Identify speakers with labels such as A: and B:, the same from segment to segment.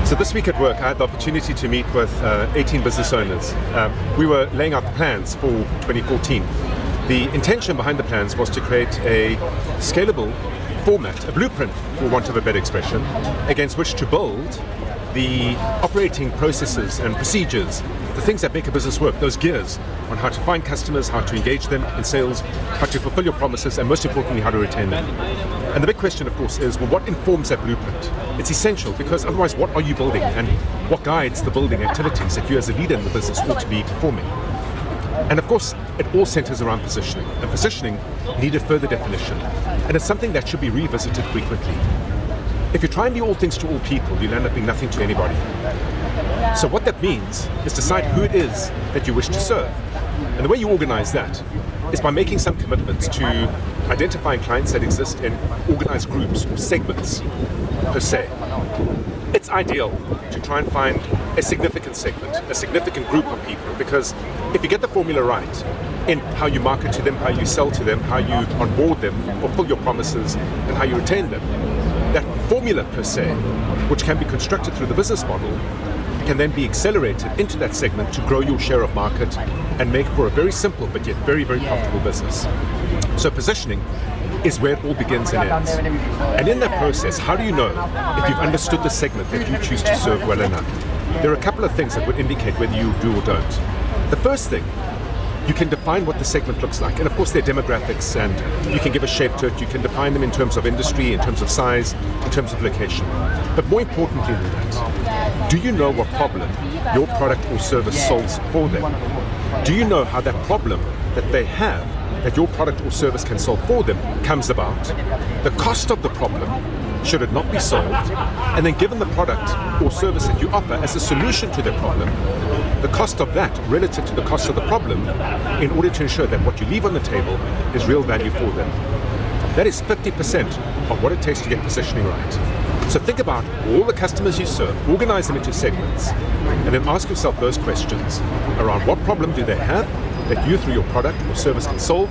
A: So this week at work, I had the opportunity to meet with 18 business owners. We were laying out the plans for 2014. The intention behind the plans was to create a scalable format, a blueprint, for want of a better expression, against which to build the operating processes and procedures, the things that make a business work, those gears on how to find customers, how to engage them in sales, how to fulfill your promises, and most importantly, how to retain them. And the big question, of course, is, well, what informs that blueprint? It's essential, because otherwise, what are you building, and what guides the building activities that you as a leader in the business ought to be performing? And of course, it all centers around positioning, and positioning needed further definition, and it's something that should be revisited frequently. If you try and be all things to all people, you'll end up being nothing to anybody. So what that means is decide who it is that you wish to serve. And the way you organize that is by making some commitments to identifying clients that exist in organized groups or segments, per se. It's ideal to try and find a significant segment, a significant group of people, because if you get the formula right in how you market to them, how you sell to them, how you onboard them, fulfill your promises, and how you retain them, that formula per se, which can be constructed through the business model, can then be accelerated into that segment to grow your share of market and make for a very simple but yet very, very profitable business. So positioning is where it all begins and ends. And in that process, how do you know if you've understood the segment that you choose to serve well enough? There are a couple of things that would indicate whether you do or don't. The first thing, you can define what the segment looks like. And of course, there are demographics, and you can give a shape to it. You can define them in terms of industry, in terms of size, in terms of location. But more importantly than that, do you know what problem your product or service solves for them? Do you know how that problem that they have, that your product or service can solve for them, comes about? The cost of the problem, should it not be solved, and then given the product or service that you offer as a solution to their problem, the cost of that relative to the cost of the problem, in order to ensure that what you leave on the table is real value for them. That is 50% of what it takes to get positioning right. So think about all the customers you serve, organize them into segments, and then ask yourself those questions around what problem do they have that you through your product or service can solve,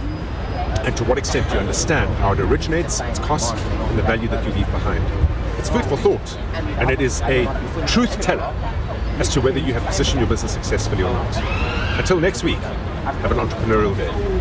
A: and to what extent do you understand how it originates, its cost, and the value that you leave behind. It's food for thought, and it is a truth teller as to whether you have positioned your business successfully or not. Until next week, have an entrepreneurial day.